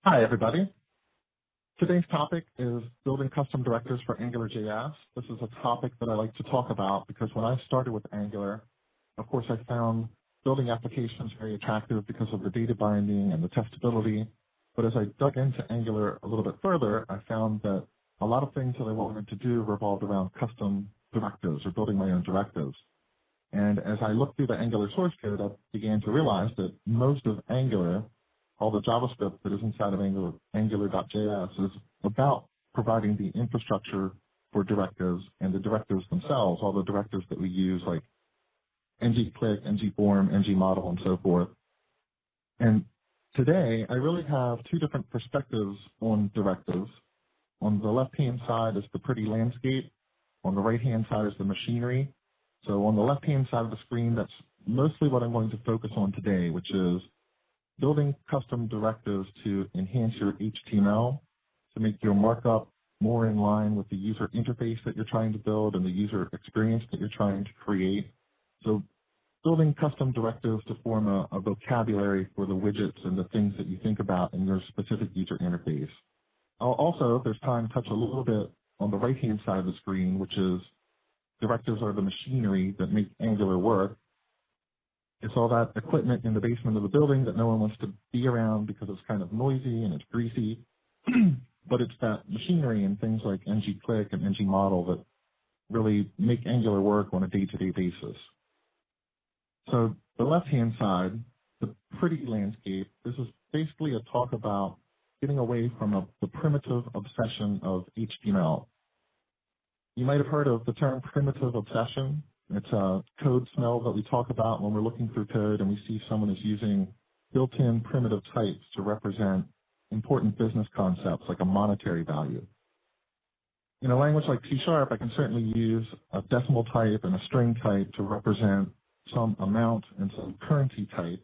Hi, everybody. Today's topic is building custom directives for AngularJS. This is a topic that I like to talk about because when I started with Angular, of course, I found building applications very attractive because of the data binding and the testability. But as I dug into Angular a little bit further, I found that a lot of things that I wanted to do revolved around custom directives or building my own directives. And as I looked through the Angular source code, I began to realize that most of Angular, all the JavaScript that is inside of Angular.js is about providing the infrastructure for directives and the directives themselves, all the directives that we use like ngClick, ngForm, ngModel, and so forth. And today, I really have two different perspectives on directives. On the left-hand side is the pretty landscape. On the right-hand side is the machinery. So on the left-hand side of the screen, that's mostly what I'm going to focus on today, which is building custom directives to enhance your HTML, to make your markup more in line with the user interface that you're trying to build and the user experience that you're trying to create. So building custom directives to form a vocabulary for the widgets and the things that you think about in your specific user interface. I'll also, if there's time, touch a little bit on the right-hand side of the screen, which is directives are the machinery that make Angular work. It's all that equipment in the basement of the building that no one wants to be around because it's kind of noisy and it's greasy. But it's that machinery and things like ngClick and ngModel that really make Angular work on a day-to-day basis. So the left-hand side, the pretty landscape, this is basically a talk about getting away from the primitive obsession of HTML. You might have heard of the term primitive obsession. It's a code smell that we talk about when we're looking through code and we see someone is using built-in primitive types to represent important business concepts like a monetary value. In a language like C#, I can certainly use a decimal type and a string type to represent some amount and some currency type,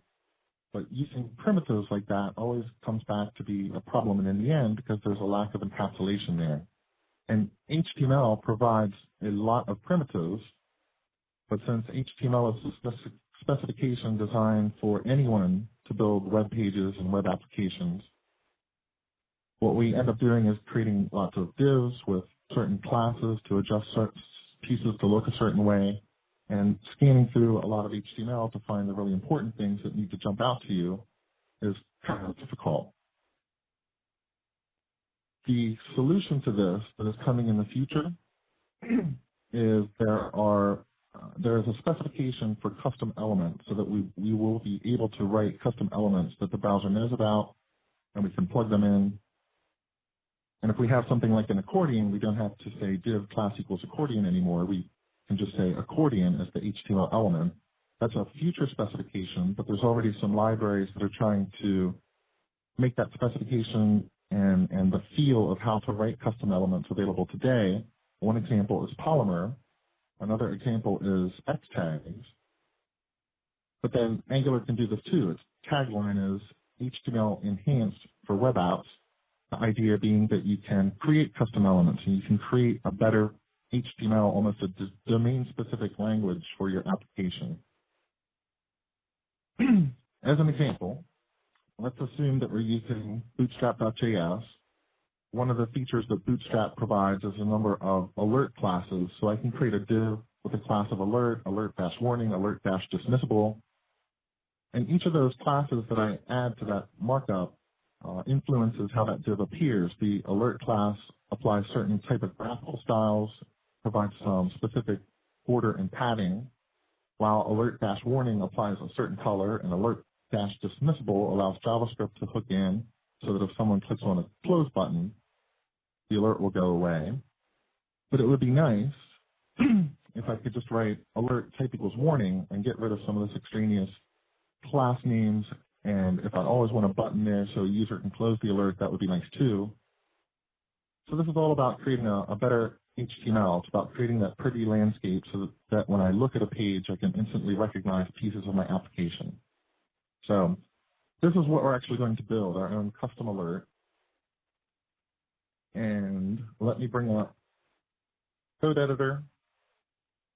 but using primitives like that always comes back to be a problem and in the end because there's a lack of encapsulation there. And HTML provides a lot of primitives, but since HTML is a specification designed for anyone to build web pages and web applications, what we end up doing is creating lots of divs with certain classes to adjust certain pieces to look a certain way, and scanning through a lot of HTML to find the really important things that need to jump out to you is kind of difficult. The solution to this that is coming in the future is there is a specification for custom elements so that we will be able to write custom elements that the browser knows about and we can plug them in. And if we have something like an accordion, we don't have to say div class equals accordion anymore. We can just say accordion as the HTML element. That's a future specification, but there's already some libraries that are trying to make that specification and the feel of how to write custom elements available today. One example is Polymer. Another example is Xtags. But then Angular can do this too. Its tagline is HTML enhanced for web apps. The idea being that you can create custom elements and you can create a better HTML, almost a domain-specific language for your application. As an example, let's assume that we're using Bootstrap.js. One of the features that Bootstrap provides is a number of alert classes. So I can create a div with a class of alert, alert-warning, alert-dismissible. And each of those classes that I add to that markup influences how that div appears. The alert class applies certain typographical styles, provides some specific border and padding, while alert-warning applies a certain color, and alert-dismissible allows JavaScript to hook in so that if someone clicks on a close button, the alert will go away. But it would be nice if I could just write alert type equals warning and get rid of some of this extraneous class names. And if I always want a button there so a user can close the alert, that would be nice too. So this is all about creating a better HTML. It's about creating that pretty landscape so that when I look at a page, I can instantly recognize pieces of my application. So this is what we're actually going to build, our own custom alert. And let me bring up code editor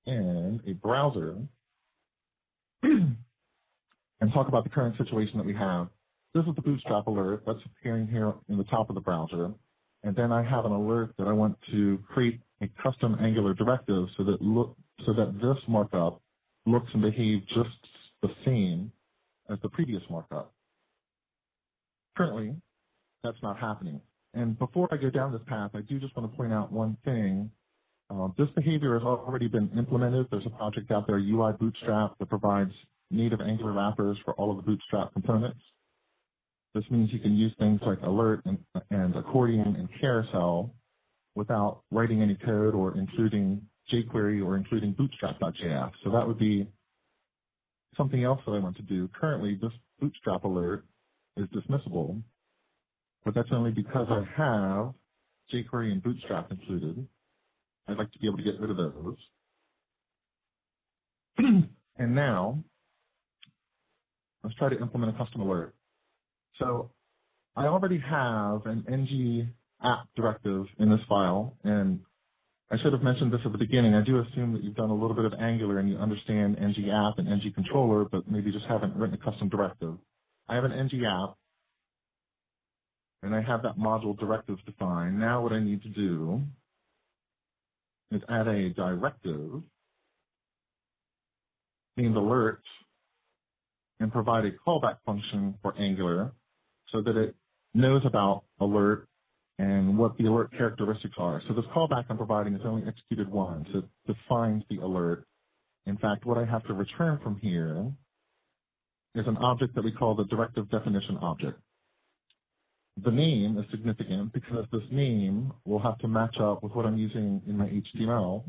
and a browser and talk about the current situation that we have. this is the Bootstrap alert that's appearing here in the top of the browser. And then I have an alert that I want to create a custom Angular directive so that this markup looks and behaves just the same as the previous markup. Currently, that's not happening. And before I go down this path, I do just want to point out one thing. This behavior has already been implemented. There's a project out there, UI Bootstrap, that provides native Angular wrappers for all of the Bootstrap components. This means you can use things like alert and accordion and carousel without writing any code or including jQuery or including bootstrap.js. So that would be something else that I want to do. Currently, this Bootstrap alert is dismissible, but that's only because I have jQuery and Bootstrap included. I'd like to be able to get rid of those. And now, let's try to implement a custom alert. So I already have an ng app directive in this file, and I should have mentioned this at the beginning. I do assume that you've done a little bit of Angular and you understand ng app and ng controller, but maybe just haven't written a custom directive. I have an ng app, and I have that module directives defined. Now what I need to do is add a directive named alert and provide a callback function for Angular so that it knows about alert and what the alert characteristics are. So this callback I'm providing is only executed once. It defines the alert. In fact, what I have to return from here is an object that we call the directive definition object. The name is significant because this name will have to match up with what I'm using in my HTML,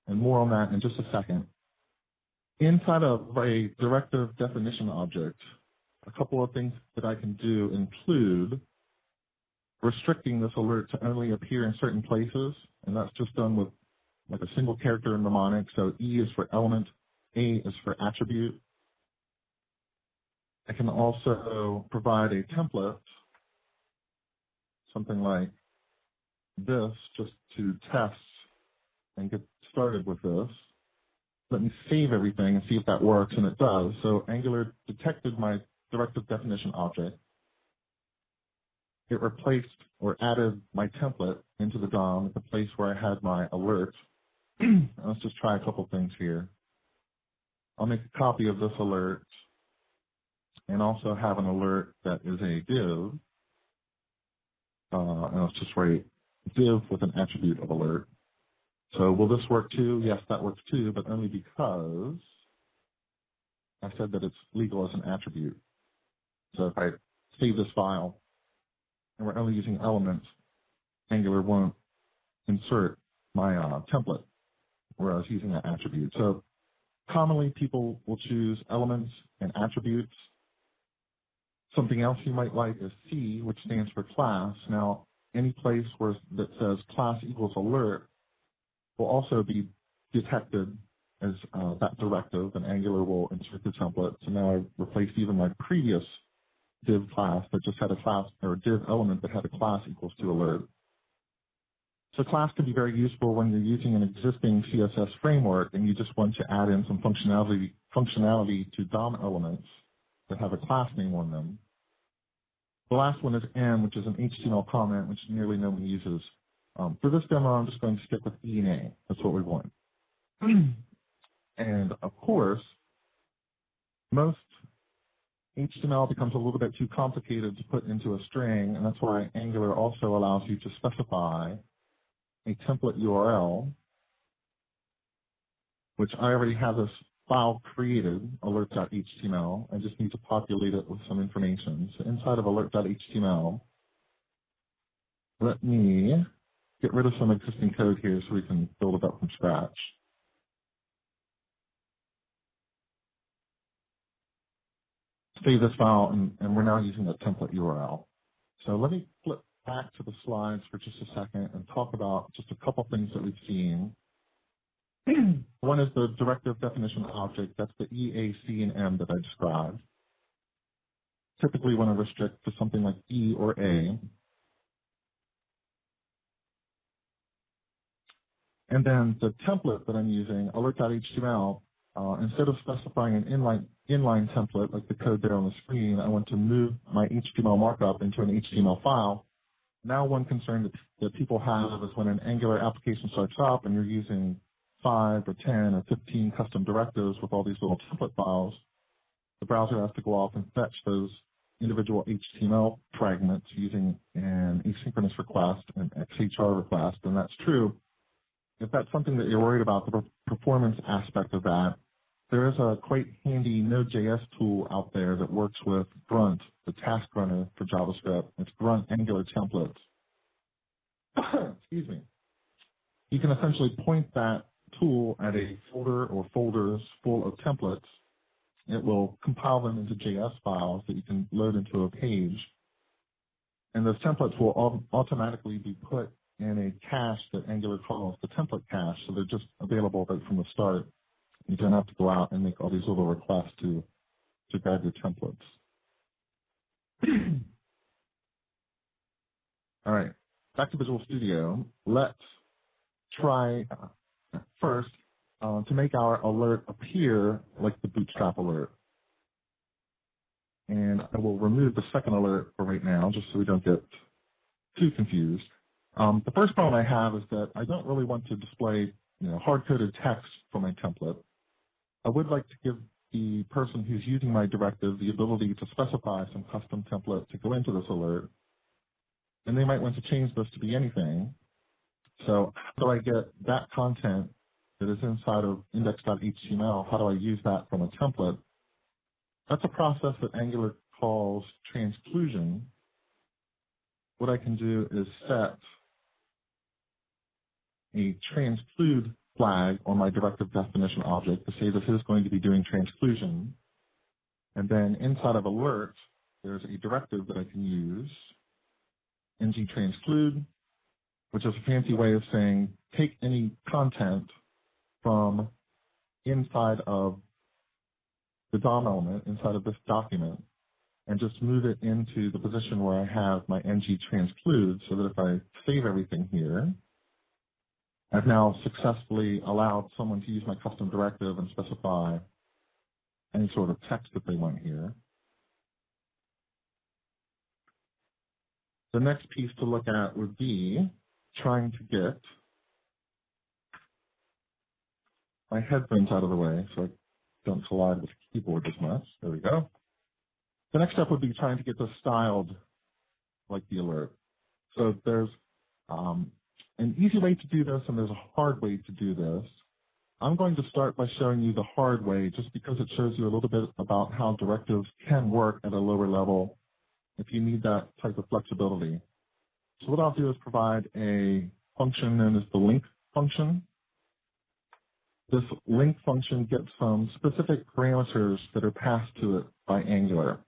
and more on that in just a second. Inside of a directive definition object, a couple of things that I can do include restricting this alert to only appear in certain places, and that's just done with like a single character in mnemonic. So E is for element, A is for attribute. I can also provide a template, something like this, just to test and get started with this. Let me save everything and see if that works, and it does. So Angular detected my directive definition object. It replaced or added my template into the DOM at the place where I had my alert. Let's just try a couple things here. I'll make a copy of this alert and also have an alert that is a div. And let's just write div with an attribute of alert. So will this work too? Yes, that works too, but only because I said that it's legal as an attribute. So if I save this file and we're only using elements, Angular won't insert my template, whereas using an attribute. So commonly people will choose elements and attributes. Something else you might like is C, which stands for class. Now, any place that says class equals alert will also be detected as that directive, and Angular will insert the template. So now I've replaced even my previous div class that just had a class, or a div element that had a class equals to alert. So class can be very useful when you're using an existing CSS framework and you just want to add in some functionality to DOM elements that have a class name on them. The last one is M, which is an HTML comment, which nearly nobody uses. For this demo, I'm just going to stick with E and A. That's what we want. And of course, most HTML becomes a little bit too complicated to put into a string, and that's why Angular also allows you to specify a template URL, which I already have this file created, alert.html. I just need to populate it with some information. So inside of alert.html, let me get rid of some existing code here so we can build it up from scratch. Save this file, and we're now using the template URL. So let me flip back to the slides for just a second and talk about just a couple things that we've seen. One is the directive definition object. That's the E, A, C, and M that I described. Typically want to restrict to something like E or A. And then the template that I'm using, alert.html, Instead of specifying an inline template like the code there on the screen, I want to move my HTML markup into an HTML file. Now one concern that people have is when an Angular application starts up and you're using 5 or 10 or 15 custom directives with all these little template files, the browser has to go off and fetch those individual HTML fragments using an asynchronous request, an XHR request, and that's true. If that's something that you're worried about, the performance aspect of that, there is a quite handy Node.js tool out there that works with Grunt, the task runner for JavaScript. It's Grunt Angular templates. Excuse me. You can essentially point that tool at a folder or folders full of templates. It will compile them into JS files that you can load into a page. And those templates will automatically be put in a cache that Angular calls the template cache. So they're just available right from the start. You don't have to go out and make all these little requests to grab your templates. All right, back to Visual Studio. Let's try first to make our alert appear like the Bootstrap alert. And I will remove the second alert for right now, just so we don't get too confused. The first problem I have is that I don't really want to display hard-coded text for my template. I would like to give the person who's using my directive the ability to specify some custom template to go into this alert. And they might want to change this to be anything. So how do I get that content that is inside of index.html, how do I use that from a template? That's a process that Angular calls transclusion. What I can do is set a transclude flag on my directive definition object to say this is going to be doing transclusion. And then inside of alert, there's a directive that I can use, ngTransclude, which is a fancy way of saying take any content from inside of the DOM element, inside of this document, and just move it into the position where I have my ngTransclude so that if I save everything here, I've now successfully allowed someone to use my custom directive and specify any sort of text that they want here. The next piece to look at would be trying to get my headphones out of the way so I don't collide with the keyboard as much. There we go. The next step would be trying to get this styled like the alert. So there's an easy way to do this, and there's a hard way to do this. I'm going to start by showing you the hard way just because it shows you a little bit about how directives can work at a lower level if you need that type of flexibility. So what I'll do is provide a function known as the link function. This link function gets some specific parameters that are passed to it by Angular.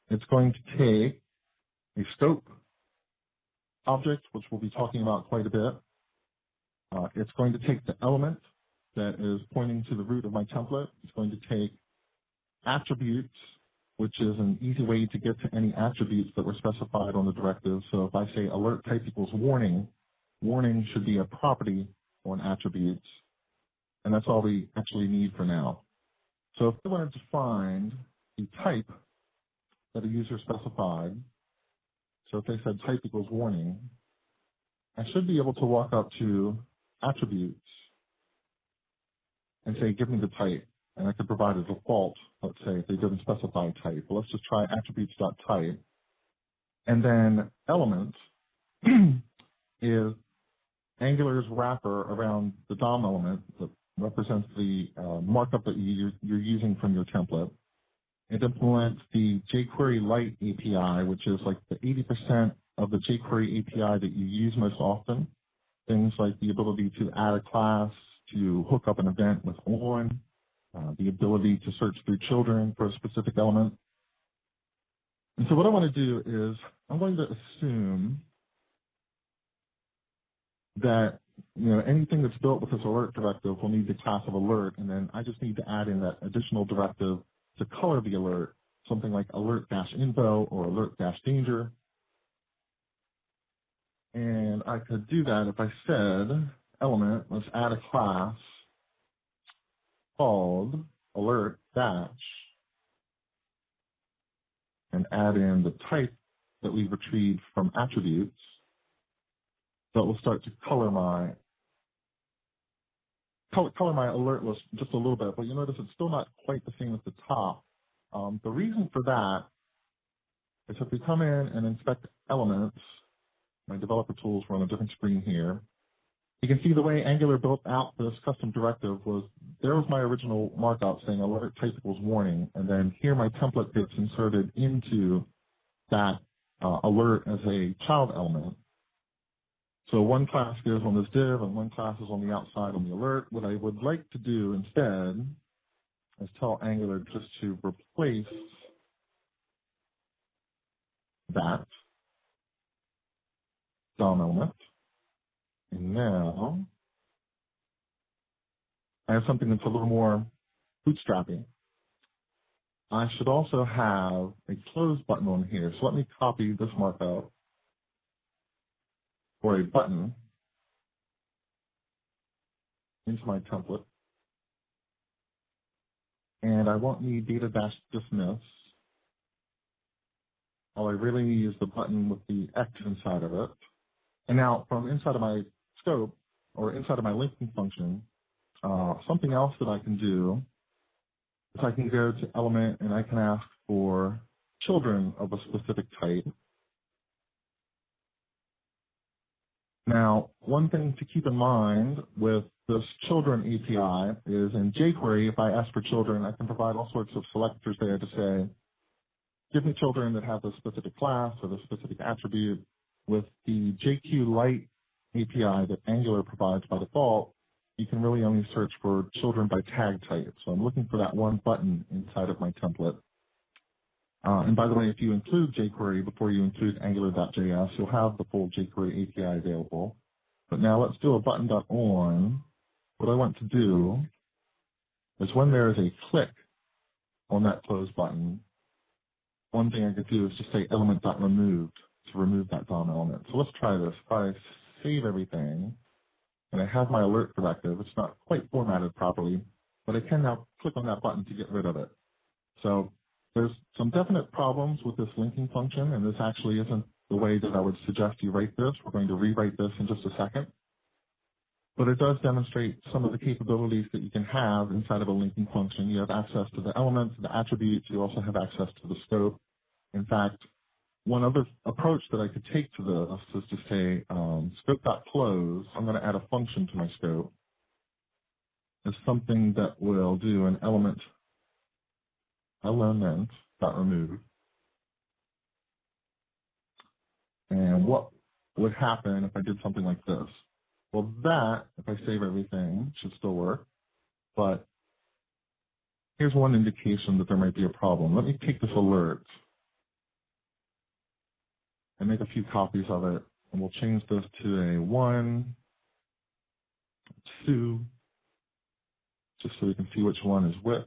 It's going to take a scope object, which we'll be talking about quite a bit. It's going to take the element that is pointing to the root of my template. It's going to take attributes, which is an easy way to get to any attributes that were specified on the directive. So if I say alert type equals warning, warning should be a property on attributes. And that's all we actually need for now. So if I wanted to find the type that a user specified, so if they said type equals warning, I should be able to walk up to attributes and say, give me the type. And I could provide a default, let's say, if they didn't specify type. Well, let's just try attributes.type. And then element is Angular's wrapper around the DOM element that represents the markup that you're using from your template. It implements the jQuery Lite API, which is like the 80% of the jQuery API that you use most often. Things like the ability to add a class, to hook up an event with on, the ability to search through children for a specific element. And so what I want to do is I'm going to assume that anything that's built with this alert directive will need the class of alert, and then I just need to add in that additional directive to color the alert, something like alert-info or alert-danger. And I could do that if I said element, let's add a class called alert dash and add in the type that we retrieved from attributes, that will start to color my alert list just a little bit. But you'll notice it's still not quite the same at the top. The reason for that is if we come in and inspect elements, my developer tools were on a different screen here. You can see the way Angular built out this custom directive was, there was my original markup saying alert type equals warning, and then here my template gets inserted into that alert as a child element. So one class goes on this div and one class is on the outside on the alert. What I would like to do instead is tell Angular just to replace that DOM element. And now I have something that's a little more bootstrappy. I should also have a close button on here. So let me copy this markup for a button into my template. And I won't need data-dismiss. All I really need is the button with the X inside of it. And now from inside of my scope or inside of my linking function, something else that I can do is I can go to element and I can ask for children of a specific type. Now, one thing to keep in mind with this children API is in jQuery, if I ask for children, I can provide all sorts of selectors there to say, give me children that have a specific class or the specific attribute. With the JQLite API that Angular provides by default, you can really only search for children by tag type. So I'm looking for that one button inside of my template. And by the way, if you include jQuery before you include Angular.js, you'll have the full jQuery API available. But now let's do a button.on. What I want to do is when there is a click on that close button, one thing I could do is just say element.removed to remove that DOM element. So let's try this. If I save everything and I have my alert directive, it's not quite formatted properly, but I can now click on that button to get rid of it. So there's some definite problems with this linking function, and this actually isn't the way that I would suggest you write this. We're going to rewrite this in just a second. But it does demonstrate some of the capabilities that you can have inside of a linking function. You have access to the elements, the attributes. You also have access to the scope. In fact, one other approach that I could take to this is to say scope.close. I'm going to add a function to my scope. It's something that will do an element.remove. And what would happen if I did something like this? Well, that, if I save everything, should still work. But here's one indication that there might be a problem. Let me take this alert and make a few copies of it. And we'll change this to a 1, 2, just so we can see which one is which.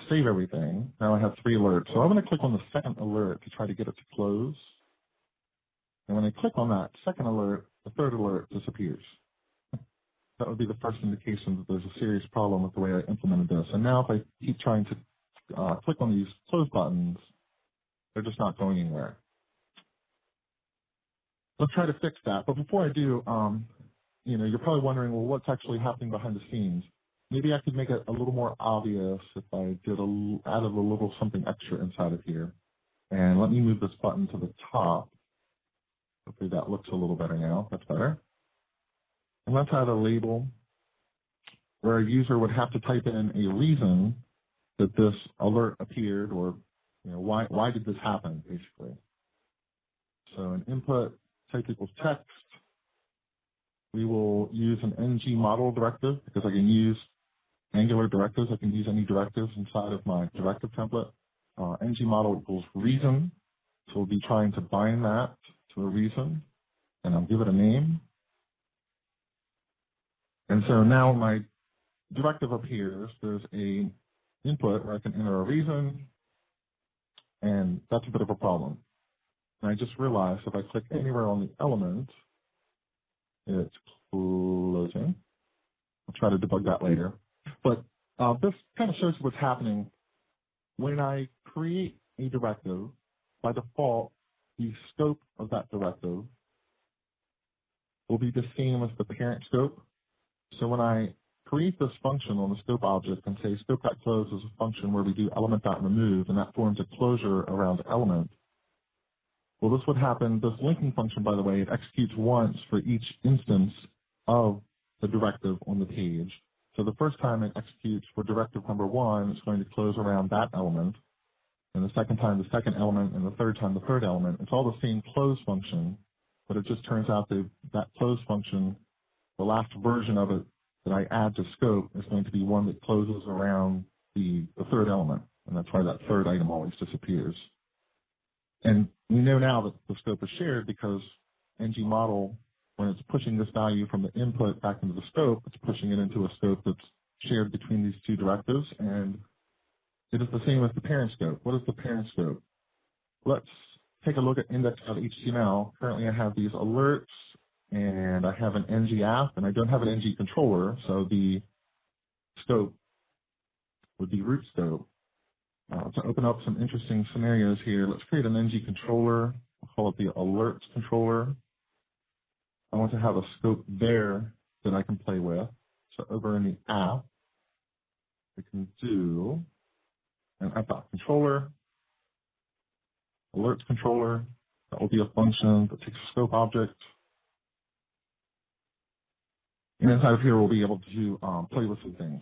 Save everything. Now I have 3 alerts. So I'm going to click on the second alert to try to get it to close. And when I click on that second alert, the third alert disappears. That would be the first indication that there's a serious problem with the way I implemented this. And now if I keep trying to click on these close buttons, they're just not going anywhere. Let's try to fix that. But before I do, you're probably wondering, well, what's actually happening behind the scenes? Maybe I could make it a little more obvious if I added a little something extra inside of here. And let me move this button to the top. Hopefully that looks a little better now. That's better. And let's add a label where a user would have to type in a reason that this alert appeared, or why did this happen, basically. So an input type equals text. We will use an ng model directive because I can use Angular directives. I can use any directives inside of my directive template. Ng model equals reason. So we'll be trying to bind that to a reason, and I'll give it a name. And so now my directive appears. There's a input where I can enter a reason, and that's a bit of a problem. And I just realized if I click anywhere on the element, it's closing. I'll try to debug that later. But This kind of shows what's happening when I create a directive. By default, the scope of that directive will be the same as the parent scope. So when I create this function on the scope object and say scope.close is a function where we do element.remove, and that forms a closure around element. Well, this would happen, this linking function, by the way, it executes once for each instance of the directive on the page. So the first time it executes for directive number 1, it's going to close around that element. And the second time, the second element, and the third time, the third element. It's all the same close function, but it just turns out that that close function, the last version of it that I add to scope is going to be one that closes around the third element. And that's why that third item always disappears. And we know now that the scope is shared because ngModel, when it's pushing this value from the input back into the scope, it's pushing it into a scope that's shared between these two directives, and it is the same as the parent scope. What is the parent scope? Let's take a look at index.html. Currently I have these alerts, and I have an ng app, and I don't have an ng controller, so the scope would be root scope. To open up some interesting scenarios here, let's create an ng controller. We'll call it the alerts controller. I want to have a scope there that I can play with. So over in the app, we can do an app.controller, alerts controller. That will be a function that takes a scope object. And inside of here, we'll be able to play with some things.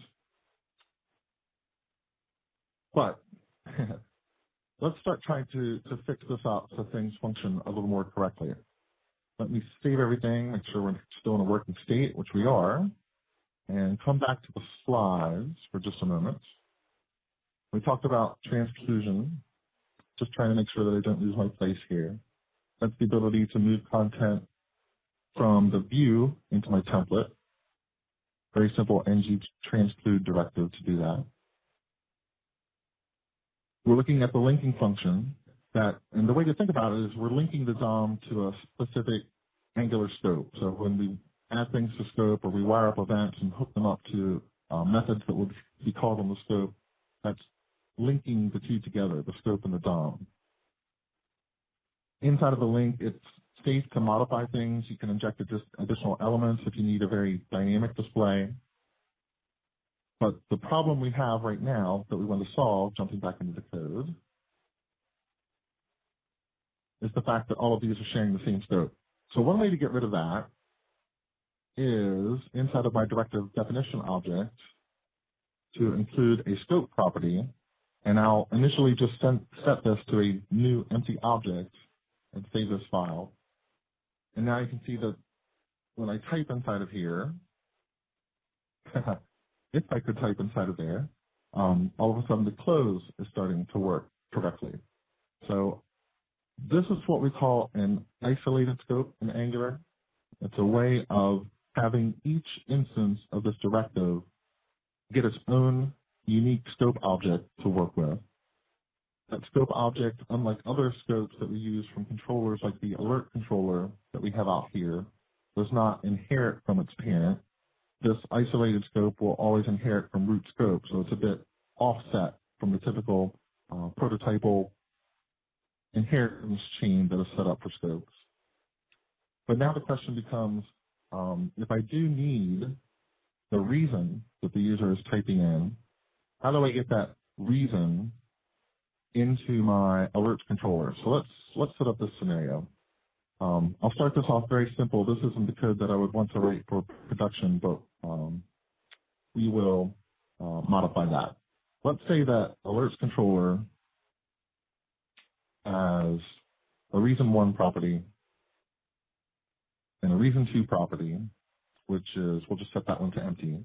But let's start trying to fix this up so things function a little more correctly. Let me save everything, make sure we're still in a working state, which we are, and come back to the slides for just a moment. We talked about transclusion, just trying to make sure that I don't lose my place here. That's the ability to move content from the view into my template. Very simple ng transclude directive to do that. We're looking at the linking function that, and the way to think about it is we're linking the DOM to a specific Angular scope. So when we add things to scope or we wire up events and hook them up to methods that would be called on the scope, that's linking the two together, the scope and the DOM. Inside of the link, it's safe to modify things. You can inject additional elements if you need a very dynamic display. But the problem we have right now that we want to solve, jumping back into the code, is the fact that all of these are sharing the same scope. So one way to get rid of that is inside of my directive definition object to include a scope property, and I'll initially just set this to a new empty object and save this file. And now you can see that when I type inside of here, if I could type inside of there, all of a sudden the close is starting to work correctly. So this is what we call an isolated scope in Angular. It's a way of having each instance of this directive get its own unique scope object to work with. That scope object, unlike other scopes that we use from controllers like the alert controller that we have out here, does not inherit from its parent. This isolated scope will always inherit from root scope, so it's a bit offset from the typical prototypal inheritance chain that is set up for scopes. But now the question becomes, if I do need the reason that the user is typing in, how do I get that reason into my alerts controller? So let's set up this scenario. I'll start this off very simple. This isn't the code that I would want to write for production, but we will modify that. Let's say that alerts controller has a reason1 property and a reason2 property, which is, we'll just set that one to empty.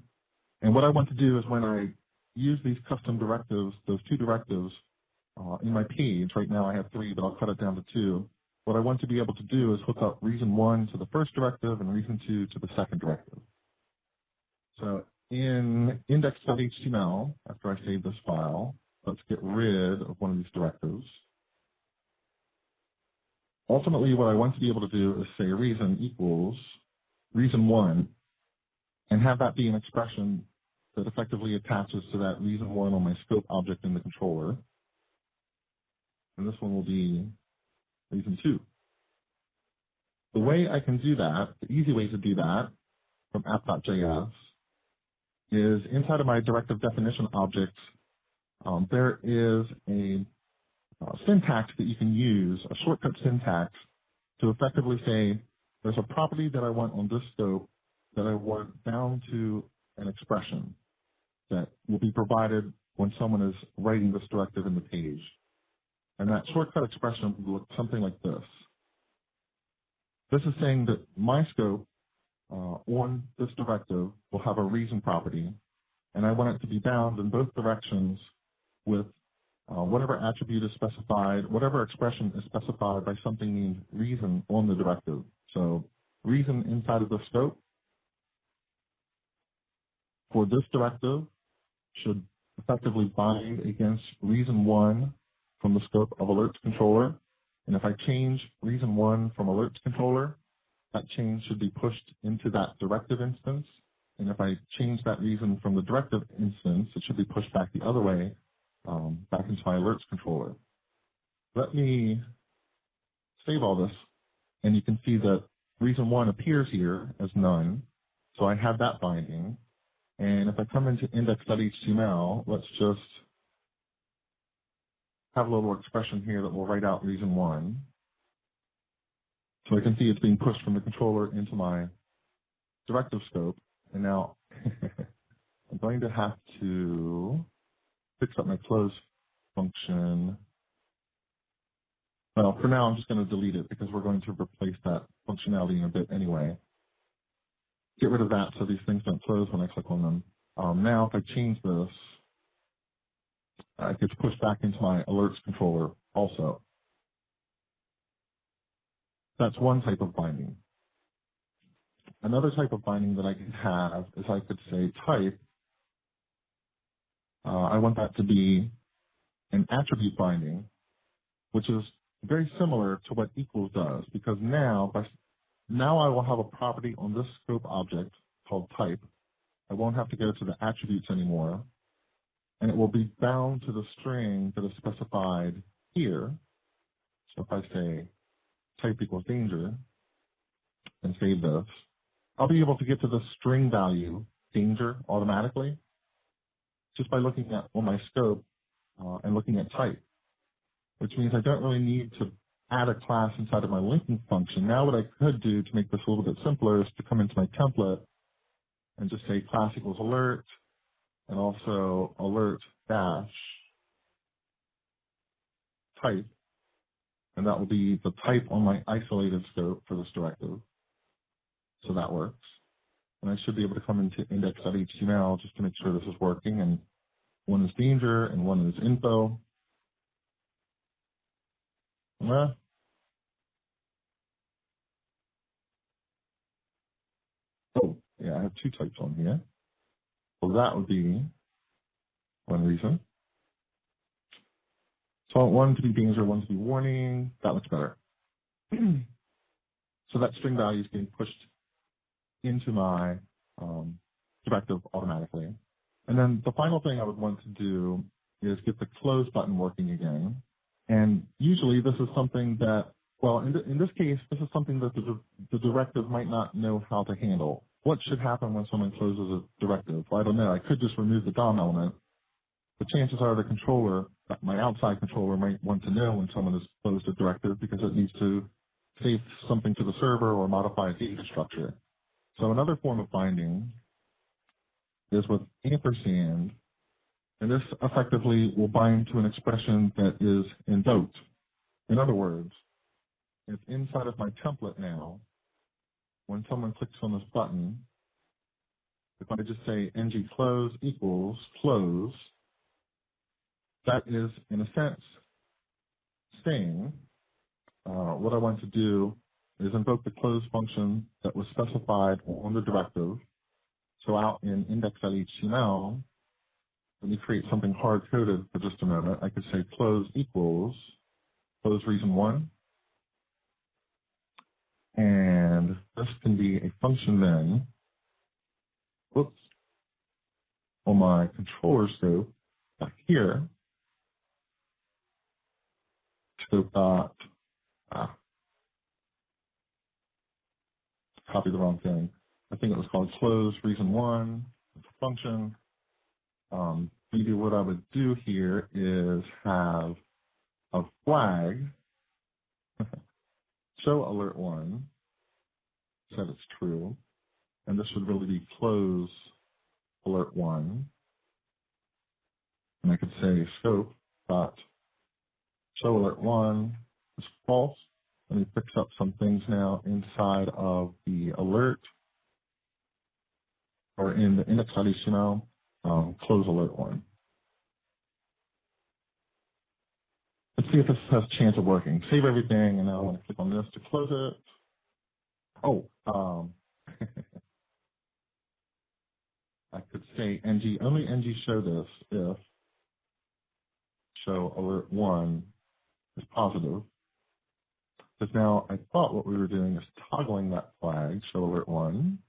And what I want to do is when I use these custom directives, those two directives in my page, right now I have 3, but I'll cut it down to 2. What I want to be able to do is hook up reason1 to the first directive and reason2 to the second directive. So in index.html, after I save this file, let's get rid of one of these directives. Ultimately, what I want to be able to do is say reason equals reason1 and have that be an expression that effectively attaches to that reason one on my scope object in the controller. And this one will be reason two. The way I can do that, the easy way to do that from app.js is inside of my directive definition object, there is a syntax that you can use, a shortcut syntax, to effectively say, there's a property that I want on this scope that I want bound to an expression that will be provided when someone is writing this directive in the page. And that shortcut expression will look something like this. This is saying that my scope on this directive will have a reason property, and I want it to be bound in both directions with whatever attribute is specified, whatever expression is specified by something named reason on the directive. So reason inside of the scope for this directive should effectively bind against reason one from the scope of alerts controller. And if I change reason one from alerts controller, that change should be pushed into that directive instance. And if I change that reason from the directive instance, it should be pushed back the other way, back into my alerts controller. Let me save all this, and you can see that reason one appears here as none. So I have that binding. And if I come into index.html, let's just have a little expression here that will write out reason one. So I can see it's being pushed from the controller into my directive scope. And now I'm going to have to fix up my close function. Well, for now, I'm just going to delete it because we're going to replace that functionality in a bit anyway. Get rid of that so these things don't close when I click on them. Now, if I change this, it gets pushed back into my alerts controller also. That's one type of binding. Another type of binding that I could have is I could say type. I want that to be an attribute binding, which is very similar to what equals does, because now I will have a property on this scope object called type. I won't have to go to the attributes anymore, and it will be bound to the string that is specified here. So if I say type equals danger and save this, I'll be able to get to the string value danger automatically just by looking at on my scope and looking at type, which means I don't really need to add a class inside of my linking function. Now what I could do to make this a little bit simpler is to come into my template and just say class equals alert and also alert dash type, and that will be the type on my isolated scope for this directive. So that works. And I should be able to come into index.html just to make sure this is working. And one is danger and one is info. Oh, yeah, I have two types on here. Well, that would be one reason. So I want one to be danger, one to be warning. That looks better. So that string value is being pushed into my directive automatically. And then the final thing I would want to do is get the close button working again. And usually this is something that, well, in this case, this is something that the directive might not know how to handle. What should happen when someone closes a directive? Well, I don't know. I could just remove the DOM element. But chances are the controller, my outside controller, might want to know when someone has closed a directive because it needs to save something to the server or modify a data structure. So another form of binding is with ampersand, and this effectively will bind to an expression that is invoked. In other words, if inside of my template now, when someone clicks on this button, if I just say ng close equals close, that is, in a sense, saying what I want to do is invoke the close function that was specified on the directive. So out in index.html, let me create something hard-coded for just a moment. I could say close equals close reason one. And this can be a function then. Whoops. on my controller scope, back here, scope dot, copy the wrong thing. I think it was called close reason one, it's a function. Maybe what I would do here is have a flag, show alert one, set it's true, and this would really be close alert one. And I could say scope dot show alert one is false. Let me fix up some things now inside of the alert or in the index.html, close alert one. Let's see if this has a chance of working. Save everything, and now I want to click on this to close it. Oh, I could say ng, only ng show this if show alert one is positive. Because now I thought what we were doing is toggling that flag, show alert one.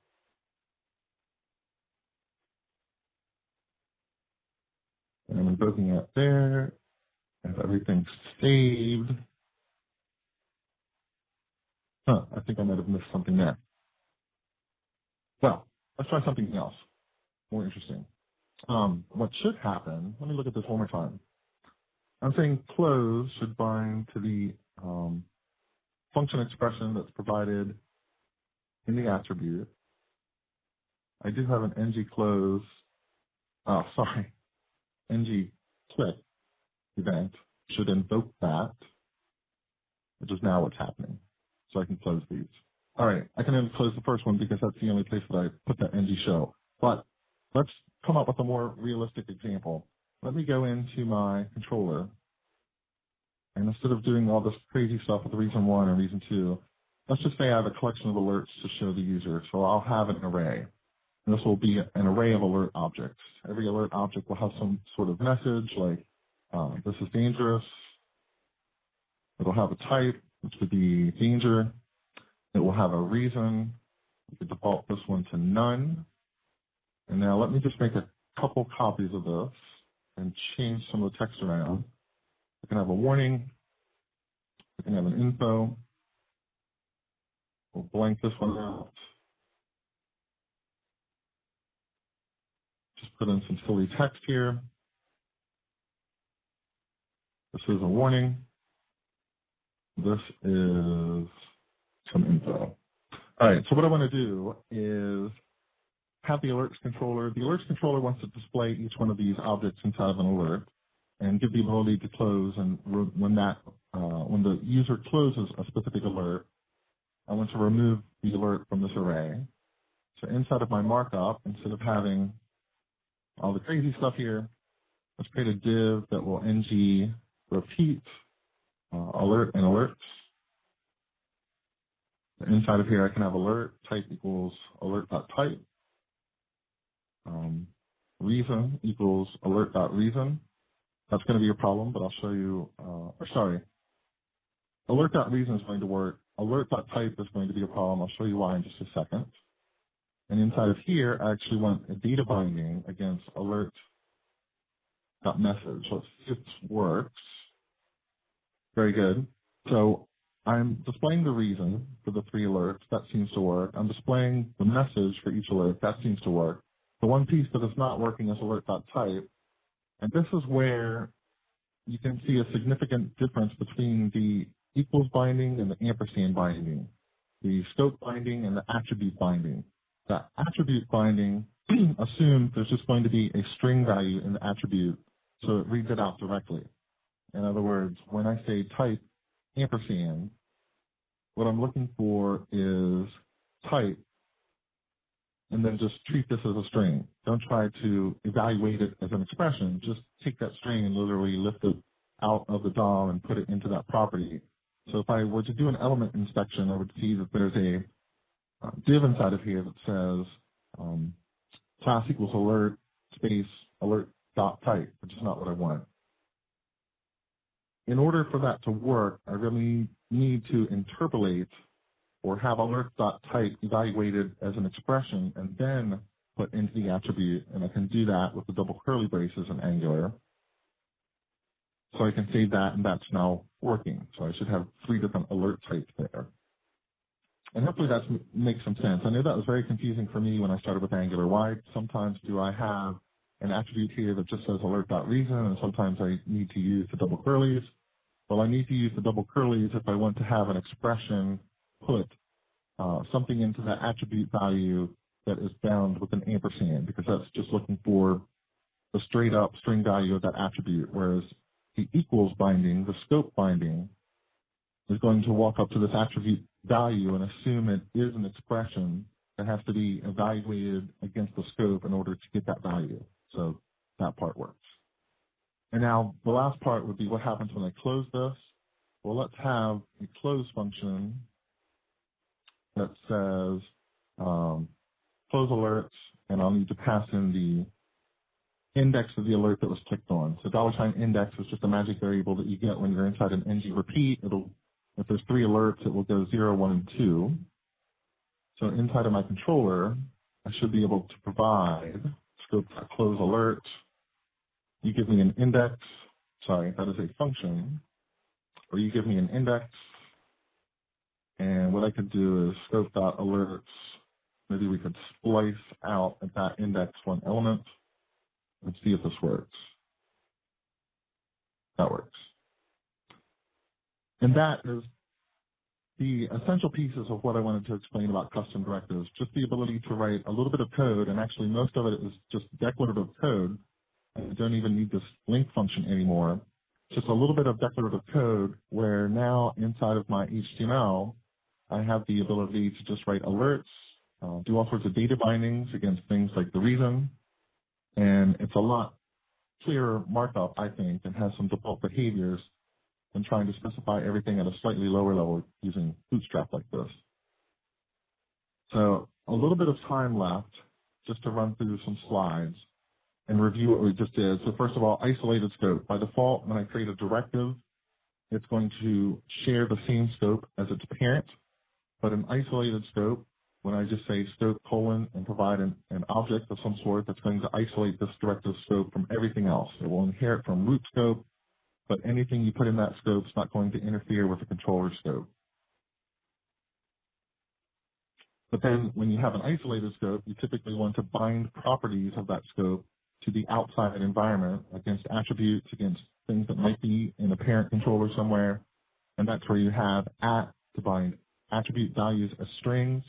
And I'm invoking it there. If everything's saved. I think I might have missed something there. Well, let's try something else, more interesting. What should happen, let me look at this one more time. I'm saying close should bind to the function expression that's provided in the attribute. I do have an ng close, ng click event should invoke that, which is now what's happening. So I can close these. All right, I can only close the first one because that's the only place that I put that ng show. But let's come up with a more realistic example. Let me go into my controller, and instead of doing all this crazy stuff with reason one and reason two, let's just say I have a collection of alerts to show the user. So I'll have an array. And this will be an array of alert objects. Every alert object will have some sort of message like, this is dangerous. It'll have a type, which would be danger. It will have a reason. We could default this one to none. And now let me just make a couple copies of this and change some of the text around. I can have a warning. I can have an info. We'll blank this one out. Just put in some silly text here. This is a warning. This is some info. All right, so what I want to do is have the alerts controller. The alerts controller wants to display each one of these objects inside of an alert and give the ability to close. And when the user closes a specific alert, I want to remove the alert from this array. So inside of my markup, instead of having all the crazy stuff here, let's create a div that will ng repeat alert and alerts. Inside of here, I can have alert type equals alert.type. Reason equals alert.reason. That's going to be a problem, but I'll show you, alert.reason is going to work. Alert.type is going to be a problem. I'll show you why in just a second. And inside of here, I actually want a data binding against alert.message. Let's see if this works. Very good. So I'm displaying the reason for the 3 alerts. That seems to work. I'm displaying the message for each alert. That seems to work. The one piece that is not working is alert.type. And this is where you can see a significant difference between the equals binding and the ampersand binding, the scope binding and the attribute binding. The attribute binding assumes there's just going to be a string value in the attribute, so it reads it out directly. In other words, when I say type ampersand, what I'm looking for is type, and then just treat this as a string. Don't try to evaluate it as an expression. Just take that string and literally lift it out of the DOM and put it into that property. So if I were to do an element inspection, I would see that there's a div inside of here that says class equals alert space alert dot type, which is not what I want. In order for that to work, I really need to interpolate or have alert.type evaluated as an expression and then put into the attribute, and I can do that with the double curly braces in Angular. So I can save that, and that's now working. So I should have 3 different alert types there. And hopefully that makes some sense. I know that was very confusing for me when I started with Angular. Why sometimes do I have an attribute here that just says alert.reason, and sometimes I need to use the double curlies? Well, I need to use the double curlies if I want to have an expression put something into that attribute value that is bound with an ampersand, because that's just looking for the straight up string value of that attribute, whereas the equals binding, the scope binding, is going to walk up to this attribute value and assume it is an expression that has to be evaluated against the scope in order to get that value. So that part works. And now the last part would be what happens when I close this. Well, let's have a close function that says close alerts, and I'll need to pass in the index of the alert that was clicked on. So $index is just a magic variable that you get when you're inside an ng repeat. If there's 3 alerts, it will go 0, 1, and 2. So inside of my controller, I should be able to provide scope close alert. You give me an index, sorry, that is a function, or you give me an index, and what I could do is scope.alerts. Maybe we could splice out at that index 1 element. Let's see if this works. That works. And that is the essential pieces of what I wanted to explain about custom directives, just the ability to write a little bit of code, and actually most of it is just declarative code. I don't even need this link function anymore. Just a little bit of declarative code where now inside of my HTML, I have the ability to just write alerts, do all sorts of data bindings against things like the reason, and it's a lot clearer markup, I think, and has some default behaviors than trying to specify everything at a slightly lower level using Bootstrap like this. So a little bit of time left just to run through some slides and review what we just did. So first of all, isolated scope. By default, when I create a directive, it's going to share the same scope as its parent, but an isolated scope, when I just say scope : and provide an object of some sort, that's going to isolate this directive scope from everything else. It will inherit from root scope, but anything you put in that scope is not going to interfere with the controller scope. But then when you have an isolated scope, you typically want to bind properties of that scope to the outside environment against attributes, against things that might be in a parent controller somewhere. And that's where you have @ to bind attribute values as strings,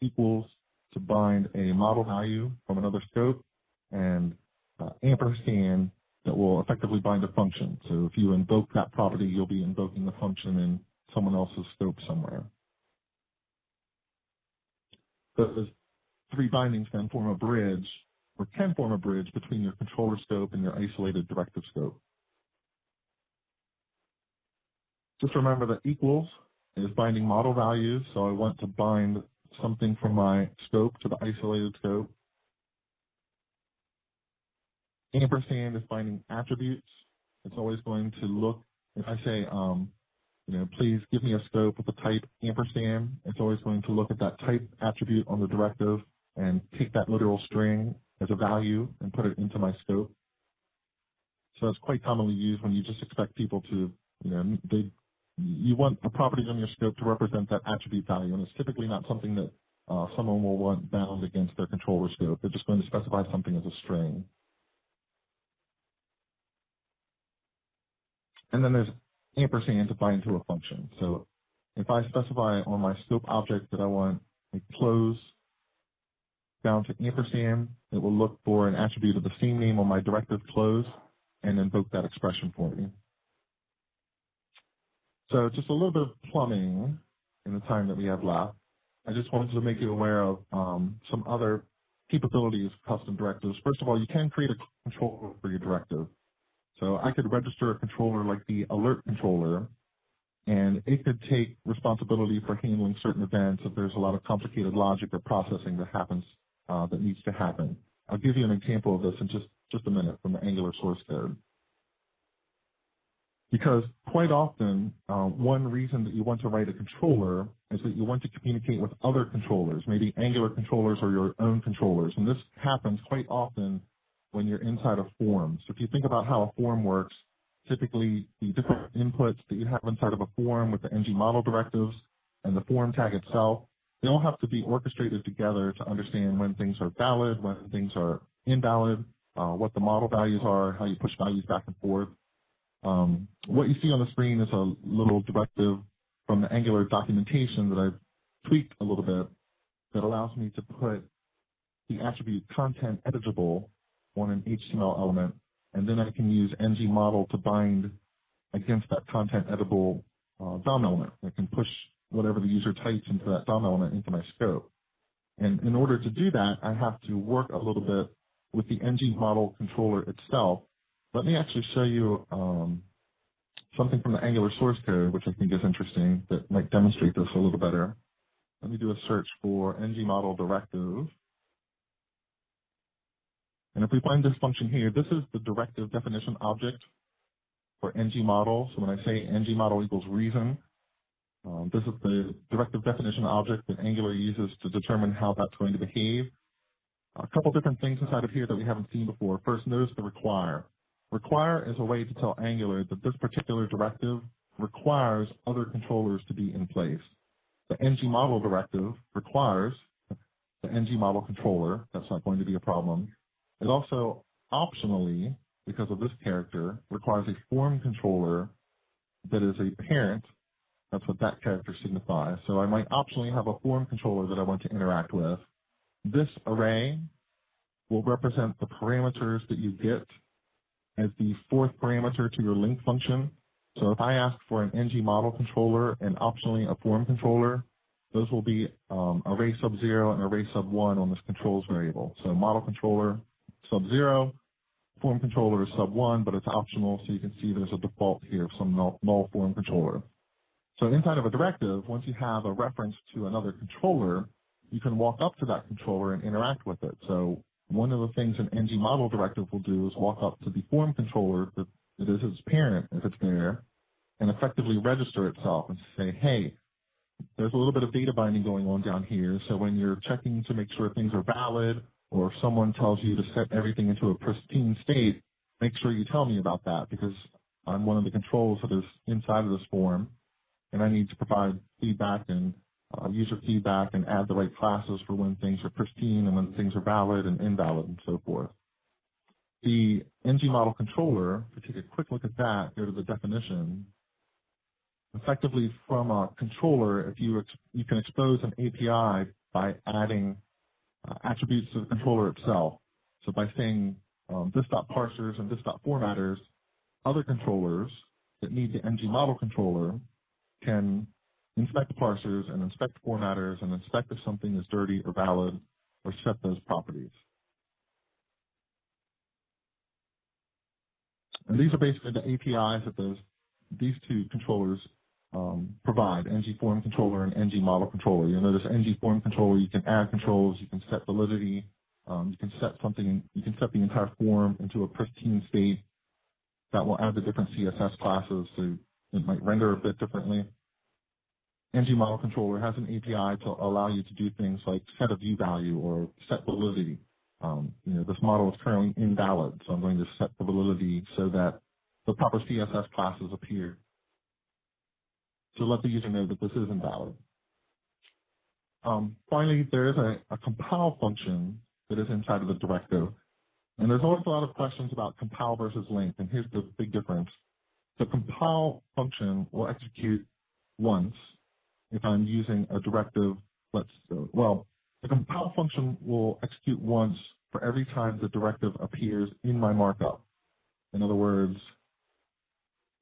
equals to bind a model value from another scope, and ampersand that will effectively bind a function. So if you invoke that property, you'll be invoking the function in someone else's scope somewhere. Those 3 bindings then form a bridge, or can form a bridge between your controller scope and your isolated directive scope. Just remember that equals is binding model values, so I want to bind something from my scope to the isolated scope. Ampersand is binding attributes. It's always going to look, if I say, please give me a scope with the type ampersand, it's always going to look at that type attribute on the directive and take that literal string as a value and put it into my scope. So it's quite commonly used when you just expect people to, you want a property on your scope to represent that attribute value, and it's typically not something that someone will want bound against their controller scope. They're just going to specify something as a string. And then there's ampersand to bind to a function. So if I specify on my scope object that I want a close down to ampersand, it will look for an attribute of the same name on my directive close and invoke that expression for me. So just a little bit of plumbing in the time that we have left. I just wanted to make you aware of some other capabilities of custom directives. First of all, you can create a controller for your directive. So I could register a controller like the alert controller, and it could take responsibility for handling certain events if there's a lot of complicated logic or processing that happens that needs to happen. I'll give you an example of this in just a minute from the Angular source code. Because quite often, one reason that you want to write a controller is that you want to communicate with other controllers, maybe Angular controllers or your own controllers. And this happens quite often when you're inside a form. So if you think about how a form works, typically the different inputs that you have inside of a form with the ng model directives and the form tag itself, they all have to be orchestrated together to understand when things are valid, when things are invalid, what the model values are, how you push values back and forth. What you see on the screen is a little directive from the Angular documentation that I've tweaked a little bit that allows me to put the attribute content editable on an HTML element, and then I can use ng model to bind against that content editable DOM element. I can push whatever the user types into that DOM element into my scope. And in order to do that, I have to work a little bit with the ng model controller itself. Let me actually show you something from the Angular source code, which I think is interesting, that might demonstrate this a little better. Let me do a search for ng model directive. And if we find this function here, this is the directive definition object for ng model. So when I say ng model equals reason, this is the directive definition object that Angular uses to determine how that's going to behave. A couple different things inside of here that we haven't seen before. First, notice the require. Require is a way to tell Angular that this particular directive requires other controllers to be in place. The ng model directive requires the ng model controller. That's not going to be a problem. It also optionally, because of this character, requires a form controller that is a parent. That's what that character signifies. So I might optionally have a form controller that I want to interact with. This array will represent the parameters that you get as the fourth parameter to your link function. So if I ask for an ng model controller and optionally a form controller, those will be array sub 0 and array sub 1 on this controls variable. So model controller sub 0, form controller is sub 1, but it's optional, so you can see there's a default here of some null form controller. So inside of a directive, once you have a reference to another controller, you can walk up to that controller and interact with it. So one of the things an ng model directive will do is walk up to the form controller that is its parent, if it's there, and effectively register itself and say, hey, there's a little bit of data binding going on down here. So when you're checking to make sure things are valid, or if someone tells you to set everything into a pristine state, make sure you tell me about that, because I'm one of the controls that is inside of this form, and I need to provide feedback and user feedback and add the right classes for when things are pristine and when things are valid and invalid and so forth. The ng model controller, if we take a quick look at that, go to the definition. Effectively, from a controller, if you can expose an API by adding attributes to the controller itself. So by saying this.parsers and this.formatters, other controllers that need the ng model controller can inspect the parsers and inspect the formatters and inspect if something is dirty or valid or set those properties. And these are basically the APIs that these two controllers provide, ng form controller and ng model controller. You'll notice ng form controller, you can add controls, you can set validity, you can set the entire form into a pristine state that will add the different CSS classes, so it might render a bit differently. ng model controller has an API to allow you to do things like set a view value or set validity. This model is currently invalid, so I'm going to set the validity so that the proper CSS classes appear to let the user know that this is invalid. Finally, there is a compile function that is inside of the directive. And there's always a lot of questions about compile versus link, and here's the big difference. The compile function will execute once if I'm using a directive. The compile function will execute once for every time the directive appears in my markup. In other words,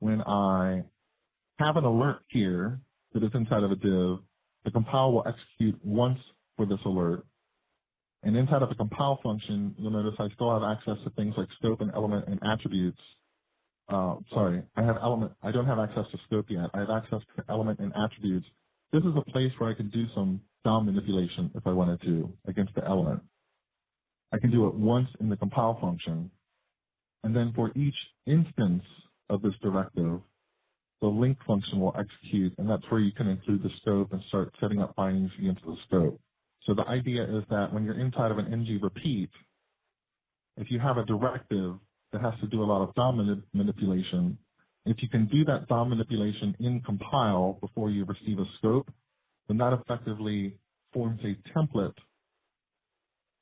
when I have an alert here that is inside of a div, the compile will execute once for this alert. And inside of the compile function, you'll notice I still have access to things like scope and element and attributes. I don't have access to scope yet. I have access to element and attributes. This is a place where I can do some DOM manipulation if I wanted to against the element. I can do it once in the compile function. And then for each instance of this directive, the link function will execute, and that's where you can include the scope and start setting up bindings into the scope. So the idea is that when you're inside of an ng repeat, if you have a directive that has to do a lot of DOM manipulation, if you can do that DOM manipulation in compile before you receive a scope, then that effectively forms a template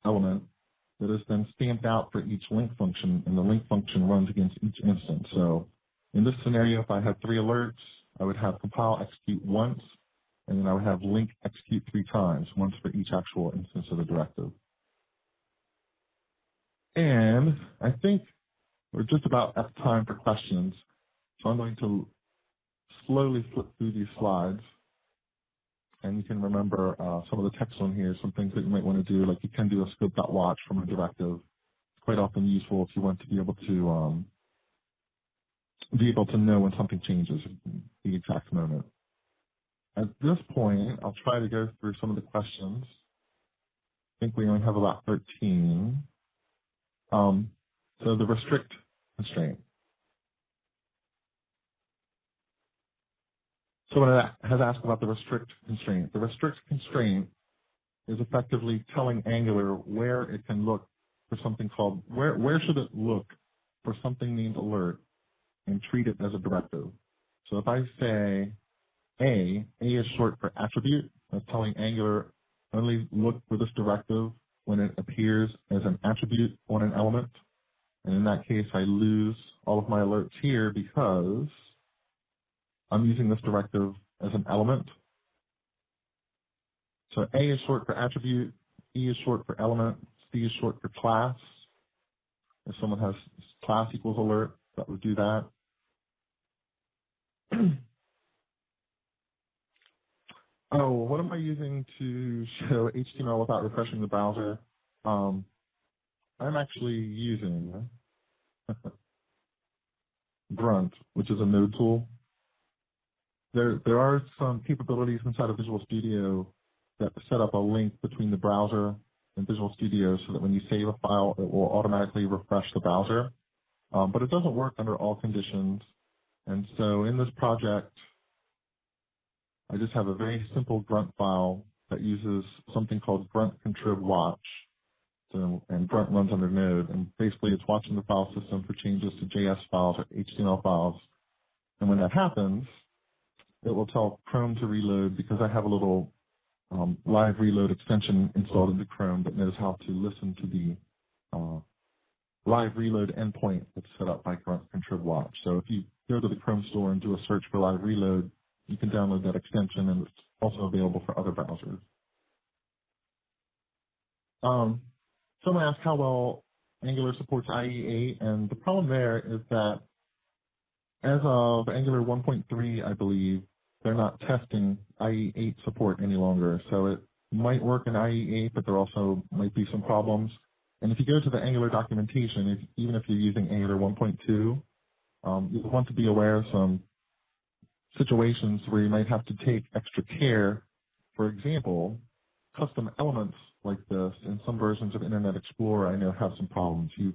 element that is then stamped out for each link function, and the link function runs against each instance. So in this scenario, if I had 3 alerts, I would have compile execute once, and then I would have link execute 3 times, once for each actual instance of the directive. And I think we're just about at time for questions, so I'm going to slowly flip through these slides. And you can remember some of the text on here, some things that you might want to do, like you can do a scope.watch from a directive. It's quite often useful if you want to be able to know when something changes at the exact moment. At this point, I'll try to go through some of the questions. I think we only have about 13. So the restrict constraint. Someone has asked about the restrict constraint. The restrict constraint is effectively telling Angular where it can look for something called, where should it look for something named alert and treat it as a directive. So if I say A is short for attribute. That's telling Angular only look for this directive when it appears as an attribute on an element. And in that case, I lose all of my alerts here because I'm using this directive as an element. So A is short for attribute, E is short for element, C is short for class. If someone has class equals alert, that would do that. Oh, what am I using to show HTML without refreshing the browser? I'm actually using Grunt, which is a node tool. There are some capabilities inside of Visual Studio that set up a link between the browser and Visual Studio so that when you save a file, it will automatically refresh the browser. But it doesn't work under all conditions. And so in this project, I just have a very simple Grunt file that uses something called grunt contrib watch. So, and Grunt runs under Node. And basically, it's watching the file system for changes to JS files or HTML files. And when that happens, it will tell Chrome to reload because I have a little live reload extension installed into Chrome that knows how to listen to the live reload endpoint that's set up by Grunt contrib watch. So if you go to the Chrome store and do a search for live reload, you can download that extension, and it's also available for other browsers. Someone asked how well Angular supports IE8, and the problem there is that as of Angular 1.3, I believe, they're not testing IE8 support any longer. So it might work in IE8, but there also might be some problems. And if you go to the Angular documentation, even if you're using Angular 1.2, you want to be aware of some situations where you might have to take extra care. For example, custom elements like this in some versions of Internet Explorer I know have some problems. You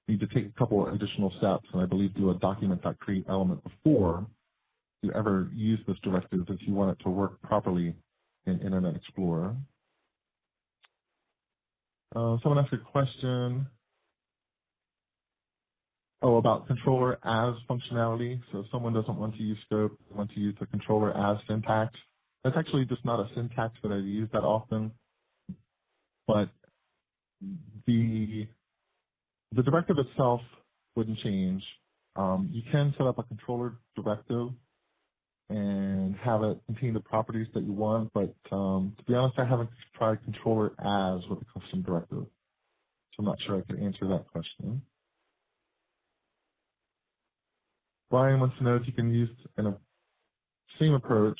need to take a couple of additional steps, and I believe do a document.create element before you ever use this directive if you want it to work properly in Internet Explorer. Someone asked a question about controller as functionality. So if someone doesn't want to use scope, they want to use the controller as syntax. That's actually just not a syntax that I use that often. But the directive itself wouldn't change. You can set up a controller directive and have it contain the properties that you want, but to be honest, I haven't tried controller as with a custom directive. So I'm not sure I could answer that question. Brian wants to know if you can use in a same approach,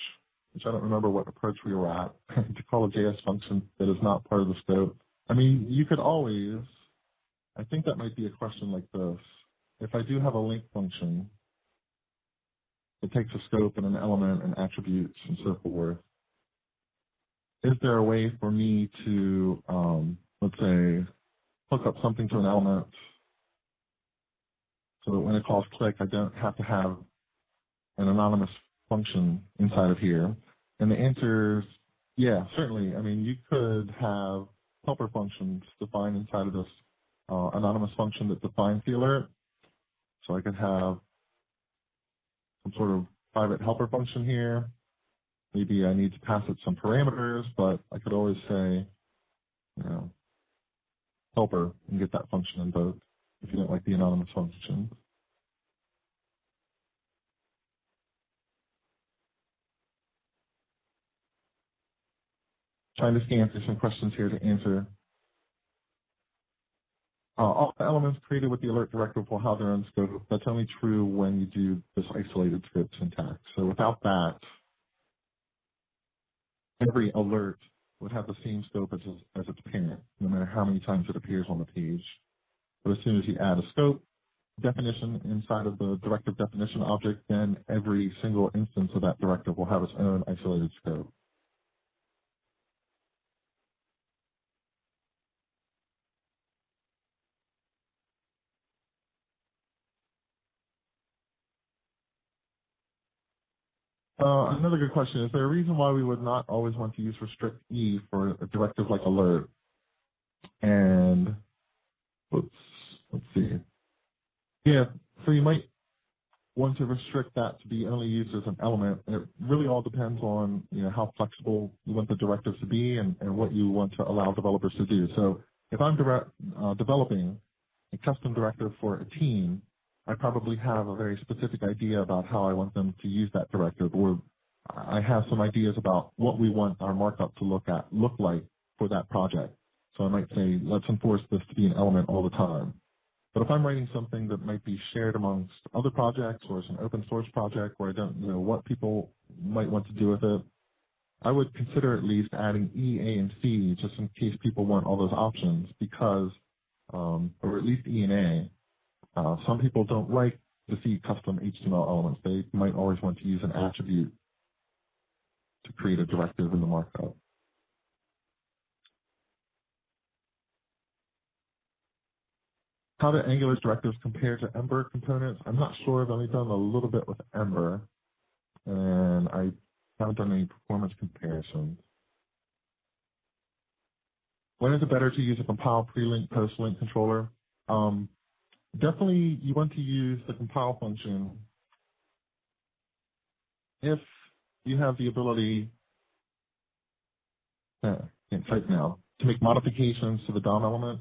which I don't remember what approach we were at, to call a JS function that is not part of the scope. I mean, you could always, I think that might be a question like this. If I do have a link function, it takes a scope and an element and attributes and so forth. Is there a way for me to, let's say, hook up something to an element so that when it calls click, I don't have to have an anonymous function inside of here? And the answer is, yeah, certainly. I mean, you could have helper functions defined inside of this anonymous function that defines the alert. So I could have some sort of private helper function here. Maybe I need to pass it some parameters, but I could always say, helper and get that function invoked if you don't like the anonymous function. Trying to scan through some questions here to answer. All the elements created with the alert directive will have their own scope. That's only true when you do this isolated scope syntax. So without that, every alert would have the same scope as its parent, no matter how many times it appears on the page. But as soon as you add a scope definition inside of the directive definition object, then every single instance of that directive will have its own isolated scope. Another good question, is there a reason why we would not always want to use restrict E for a directive like alert? And let's see. Yeah, so you might want to restrict that to be only used as an element. It really all depends on how flexible you want the directives to be and what you want to allow developers to do. So if I'm developing a custom directive for a team, I probably have a very specific idea about how I want them to use that directive, or I have some ideas about what we want our markup to look like for that project. So I might say, let's enforce this to be an element all the time. But if I'm writing something that might be shared amongst other projects, or it's an open source project where I don't know what people might want to do with it, I would consider at least adding E, A, and C just in case people want all those options, because, or at least E and A, some people don't like to see custom HTML elements. They might always want to use an attribute to create a directive in the markup. How do Angular's directives compare to Ember components? I'm not sure. I've only done a little bit with Ember, and I haven't done any performance comparisons. When is it better to use a compile pre-link, post-link controller? Definitely you want to use the compile function if you have the ability, can't type now, to make modifications to the DOM element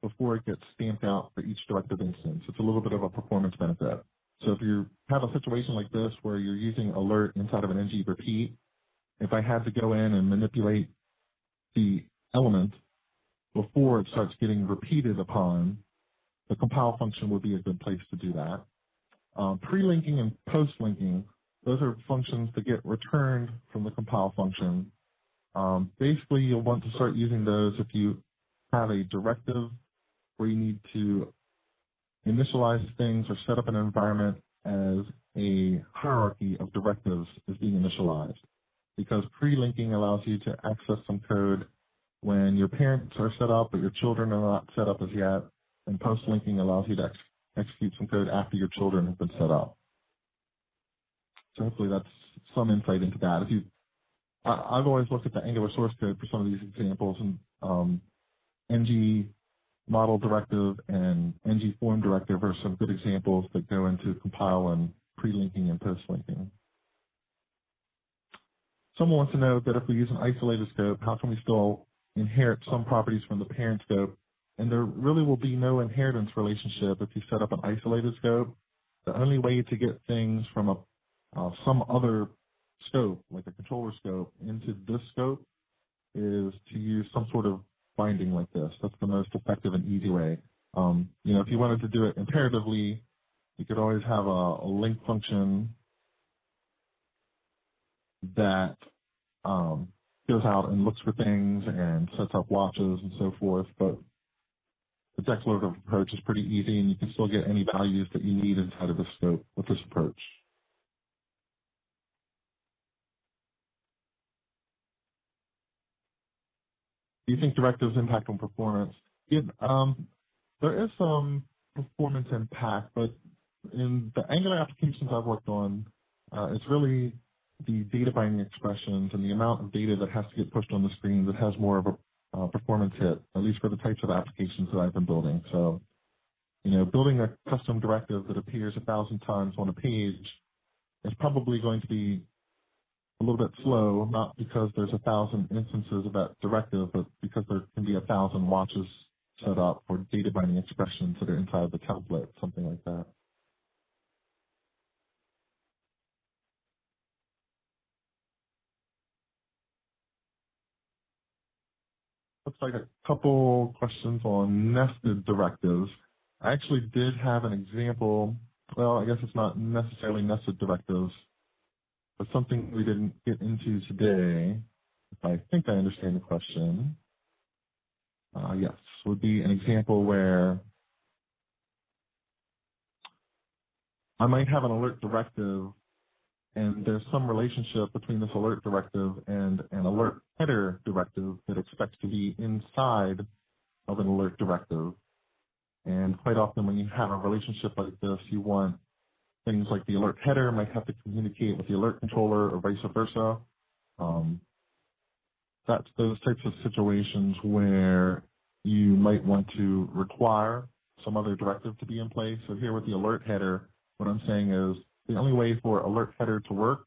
before it gets stamped out for each directive instance. It's a little bit of a performance benefit. So if you have a situation like this where you're using alert inside of an ng repeat, if I had to go in and manipulate the element before it starts getting repeated upon, the compile function would be a good place to do that. Pre-linking and post-linking, those are functions that get returned from the compile function. Basically, you'll want to start using those if you have a directive where you need to initialize things or set up an environment as a hierarchy of directives is being initialized. Because pre-linking allows you to access some code when your parents are set up but your children are not set up as yet, and post-linking allows you to execute some code after your children have been set up. So hopefully that's some insight into that. I've always looked at the Angular source code for some of these examples, and ng model directive and ng form directive are some good examples that go into compile and pre-linking and post-linking. Someone wants to know that if we use an isolated scope, how can we still inherit some properties from the parent scope? And there really will be no inheritance relationship if you set up an isolated scope. The only way to get things from some other scope, like a controller scope, into this scope is to use some sort of binding like this. That's the most effective and easy way. If you wanted to do it imperatively, you could always have a link function that goes out and looks for things and sets up watches and so forth. But the declarative approach is pretty easy, and you can still get any values that you need inside of the scope with this approach. Do you think directives impact on performance? There is some performance impact, but in the Angular applications I've worked on, It's really the data binding expressions and the amount of data that has to get pushed on the screen that has more of a performance hit, at least for the types of applications that I've been building. So, building a custom directive that appears 1,000 times on a page is probably going to be a little bit slow, not because there's 1,000 instances of that directive, but because there can be 1,000 watches set up for data binding expressions that are inside the template, something like that. Looks like a couple questions on nested directives. I actually did have an example. Well, I guess it's not necessarily nested directives, but something we didn't get into today. If I think I understand the question. Yes, would be an example where I might have an alert directive and there's some relationship between this alert directive and an alert header directive that expects to be inside of an alert directive. And quite often when you have a relationship like this, you want things like the alert header might have to communicate with the alert controller or vice versa. That's those types of situations where you might want to require some other directive to be in place. So here with the alert header, what I'm saying is the only way for alert header to work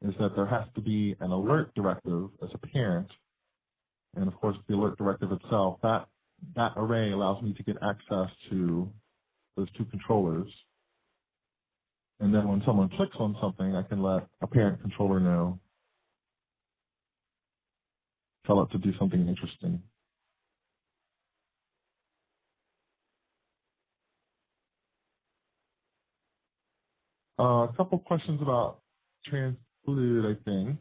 is that there has to be an alert directive as a parent. And of course, the alert directive itself, that array allows me to get access to those two controllers. And then when someone clicks on something, I can let a parent controller know, tell it to do something interesting. A couple questions about transclude, I think.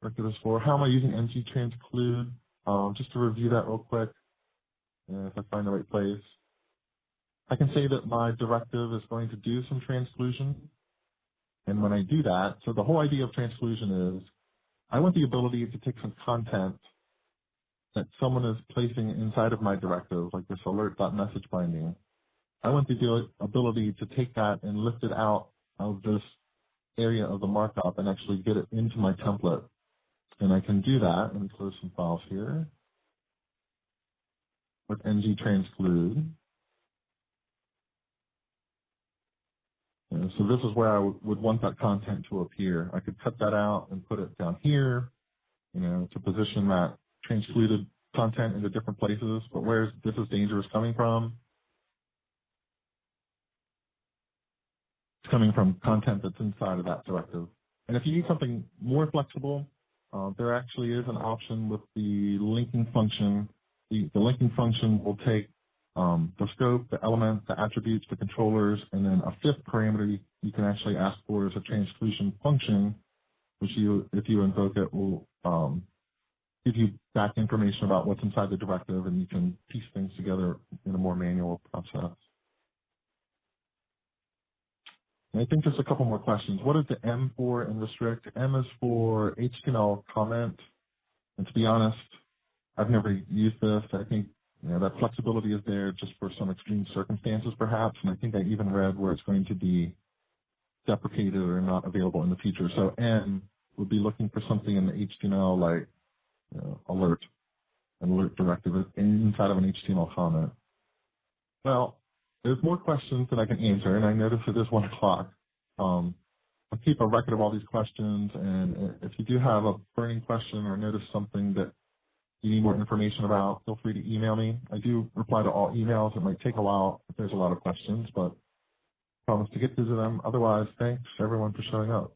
Directive is for how am I using ng transclude? Just to review that real quick, if I find the right place. I can say that my directive is going to do some transclusion. And when I do that, so the whole idea of transclusion is I want the ability to take some content that someone is placing inside of my directive, like this alert.message binding. I want the ability to take that and lift it out of this area of the markup and actually get it into my template. And I can do that. Let me close some files here with ng transclude. And so this is where I would want that content to appear. I could cut that out and put it down here, to position that transcluded content into different places. But where's this is dangerous coming from? It's coming from content that's inside of that directive. And if you need something more flexible, there actually is an option with the linking function. The linking function will take the scope, the element, the attributes, the controllers, and then a fifth parameter you can actually ask for is a transclusion function, which if you invoke it, will give you back information about what's inside the directive, and you can piece things together in a more manual process. And I think just a couple more questions. What is the M for in restrict? M is for HTML comment. And to be honest, I've never used this. I think that flexibility is there just for some extreme circumstances, perhaps. And I think I even read where it's going to be deprecated or not available in the future. So N would be looking for something in the HTML like alert, an alert directive inside of an HTML comment. Well, there's more questions that I can answer, and I notice it is 1 o'clock. I'll keep a record of all these questions, and if you do have a burning question or notice something that you need more information about, feel free to email me. I do reply to all emails. It might take a while if there's a lot of questions, but I promise to get to them. Otherwise, thanks everyone for showing up.